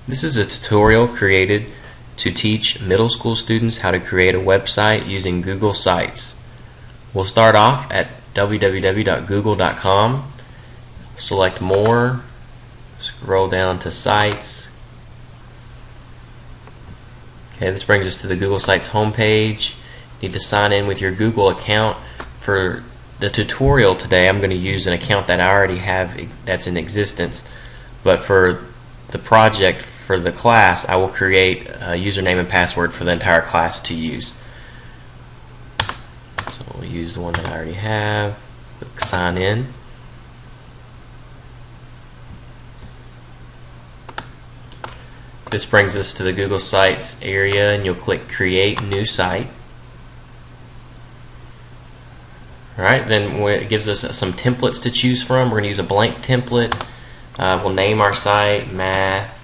This is a tutorial created to teach middle school students how to create a website using Google Sites. We'll start off at www.google.com, select More, scroll down to Sites. Okay, this brings us to the Google Sites homepage. You need to sign in with your Google account. For the tutorial today, I'm going to use an account that I already have that's in existence, but for the project for the class, I will create a username and password for the entire class to use. So we'll use the one that I already have. Click Sign In. This brings us to the Google Sites area, and you'll click Create New Site. Alright, then it gives us some templates to choose from. We're going to use a blank template. We'll name our site Math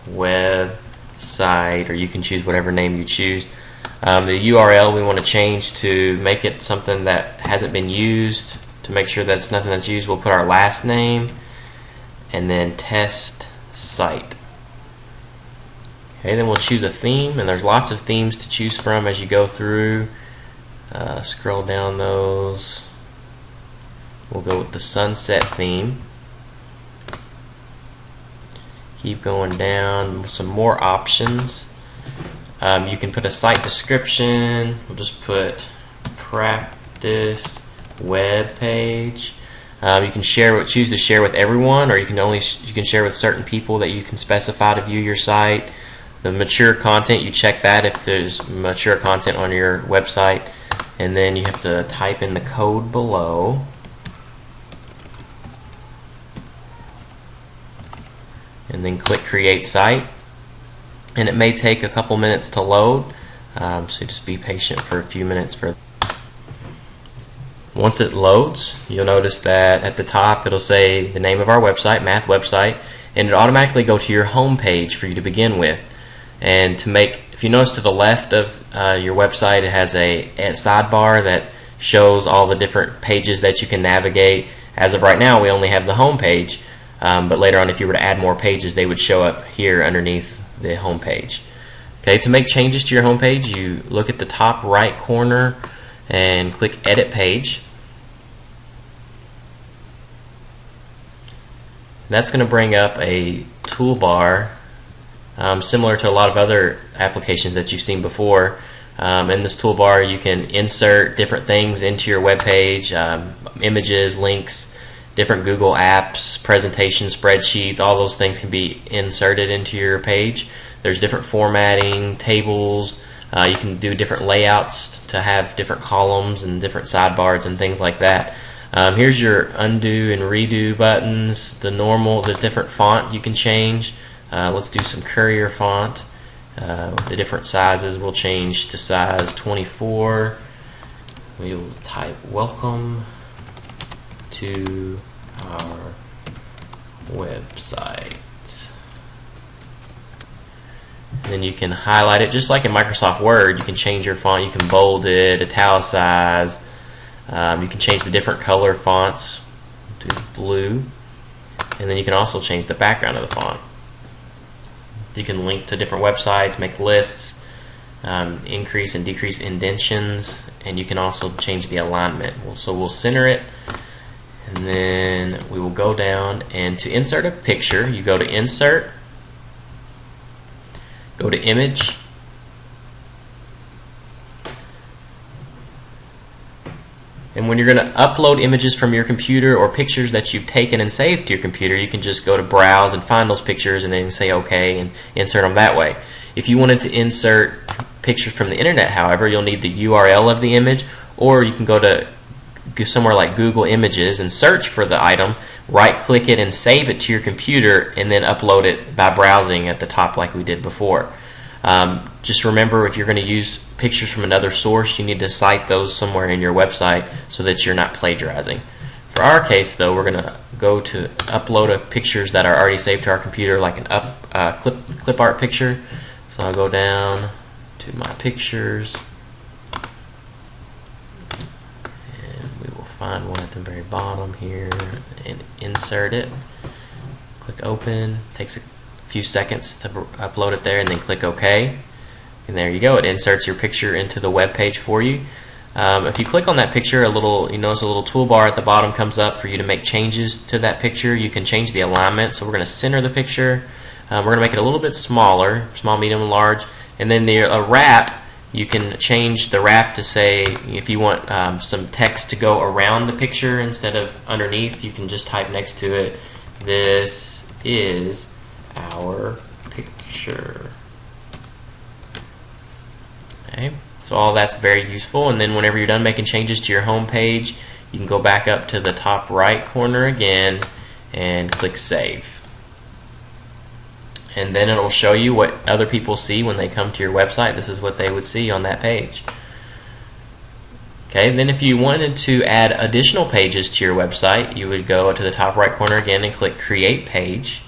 Web Site, or you can choose whatever name you choose. The URL we want to change to make it something that hasn't been used. To make sure that it's nothing that's used, we'll put our last name and then test site. Okay, then we'll choose a theme, and there's lots of themes to choose from as you go through. Scroll down those. We'll go with the sunset theme. Keep going down, some more options. You can put a site description. We'll just put practice web page. You can choose to share with everyone, or you can share with certain people that you can specify to view your site. The mature content, you check that if there's mature content on your website, and then you have to type in the code below. And then click Create Site, and it may take a couple minutes to load, so just be patient for a few minutes. Once it loads, you'll notice that at the top it'll say the name of our website, Math Website, and it'll automatically go to your home page for you to begin with. And if you notice to the left of your website, it has a sidebar that shows all the different pages that you can navigate. As of right now, we only have the home page, but later on, if you were to add more pages, they would show up here underneath the home page. Okay, to make changes to your home page, you look at the top right corner and click Edit Page. That's going to bring up a toolbar similar to a lot of other applications that you've seen before. In this toolbar, you can insert different things into your web page, images, links, different Google apps, presentations, spreadsheets. All those things can be inserted into your page. There's different formatting, tables. You can do different layouts to have different columns and different sidebars and things like that. Here's your undo and redo buttons, the different font you can change. Let's do some Courier font. The different sizes will change to size 24. We will type welcome to our website. Then you can highlight it just like in Microsoft Word. You can change your font. You can bold it, italicize. You can change the different color fonts to blue, and then you can also change the background of the font. You can link to different websites, make lists, increase and decrease indentions, and you can also change the alignment. So we'll center it, and then we will go down, and to insert a picture, you go to Insert, go to Image, and when you're going to upload images from your computer or pictures that you've taken and saved to your computer, you can just go to Browse and find those pictures and then say OK and insert them that way. If you wanted to insert pictures from the internet, however, you'll need the URL of the image, or you can go to somewhere like Google Images and search for the item, right-click it and save it to your computer, and then upload it by browsing at the top like we did before. Just remember, if you're going to use pictures from another source, you need to cite those somewhere in your website so that you're not plagiarizing. For our case, though, we're going to go to upload pictures that are already saved to our computer, like an clip art picture. So I'll go down to my pictures, and we will find one at the very bottom here and insert it. Click Open. Takes a few seconds to upload it there, and then click OK. And there you go. It inserts your picture into the web page for you. If you click on that picture, you notice a little toolbar at the bottom comes up for you to make changes to that picture. You can change the alignment. So we're going to center the picture. We're going to make it a little bit smaller, small, medium, and large. And then the wrap, you can change the wrap to say, if you want some text to go around the picture instead of underneath, you can just type next to it, "This is our picture." Okay, so all that's very useful. And then whenever you're done making changes to your home page, you can go back up to the top right corner again and click Save. And then it'll show you what other people see when they come to your website. This is what they would see on that page. Okay, then if you wanted to add additional pages to your website, you would go to the top right corner again and click Create Page.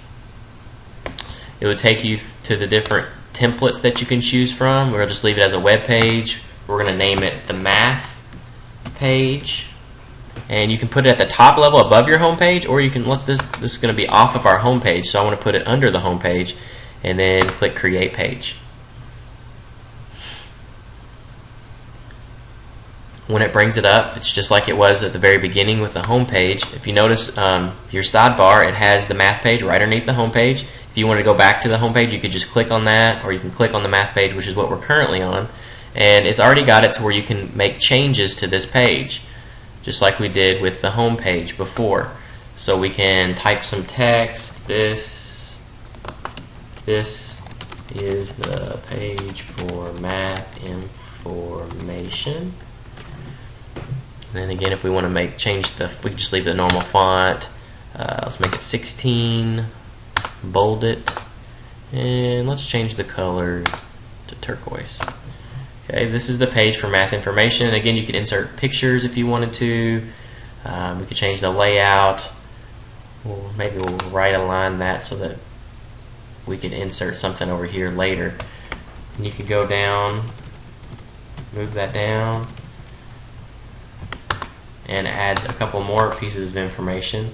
It would take you to the different templates that you can choose from. We'll just leave it as a web page. We're going to name it the Math page. And you can put it at the top level above your home page, or you can let this is going to be off of our home page, so I want to put it under the home page, and then click Create Page. When it brings it up, it's just like it was at the very beginning with the home page. If you notice your sidebar, it has the Math page right underneath the home page. If you want to go back to the home page, you could just click on that, or you can click on the Math page, which is what we're currently on, and it's already got it to where you can make changes to this page, just like we did with the home page before. So we can type some text. This is the page for math information. And then again, if we want to we can just leave the normal font. Let's make it 16, bold it, and let's change the color to turquoise. Okay, this is the page for math information. Again, you could insert pictures if you wanted to. We could change the layout. Maybe we'll right align that so that we can insert something over here later. And you could go down, move that down, and add a couple more pieces of information.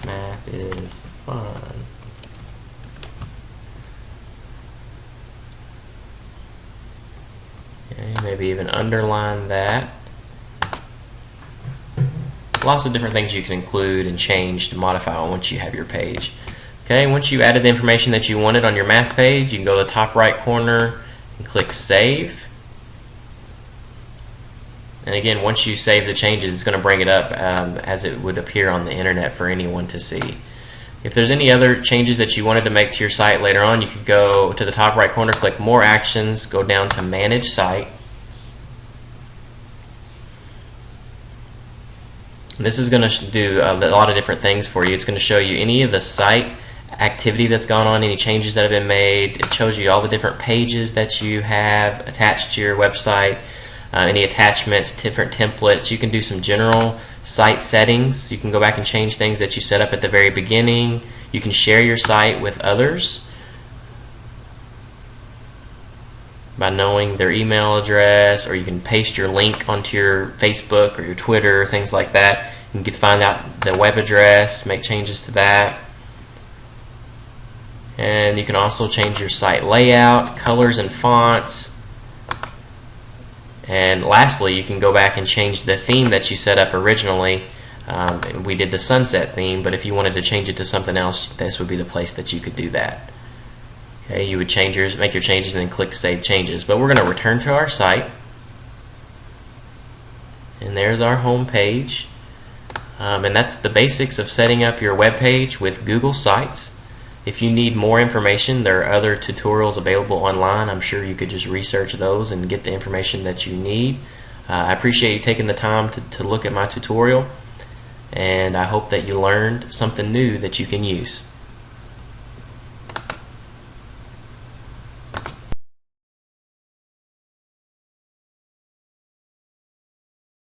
Math is fun. Okay, maybe even underline that. Lots of different things you can include and change to modify once you have your page. Okay, once you added the information that you wanted on your math page, you can go to the top right corner and click Save. And again, once you save the changes, it's going to bring it up as it would appear on the internet for anyone to see. If there's any other changes that you wanted to make to your site later on, you could go to the top right corner, click More Actions, go down to Manage Site. And this is going to do a lot of different things for you. It's going to show you any of the site activity that's gone on, any changes that have been made. It shows you all the different pages that you have attached to your website. Any attachments, different templates. You can do some general site settings. You can go back and change things that you set up at the very beginning. You can share your site with others by knowing their email address, or you can paste your link onto your Facebook or your Twitter, things like that. You can find out the web address, make changes to that. And you can also change your site layout, colors and fonts. And lastly, you can go back and change the theme that you set up originally. We did the sunset theme, but if you wanted to change it to something else, this would be the place that you could do that. Okay, you would make your changes and then click Save Changes. But we're going to return to our site. And there's our home page. And that's the basics of setting up your web page with Google Sites. If you need more information, there are other tutorials available online. I'm sure you could just research those and get the information that you need. I appreciate you taking the time to look at my tutorial, and I hope that you learned something new that you can use.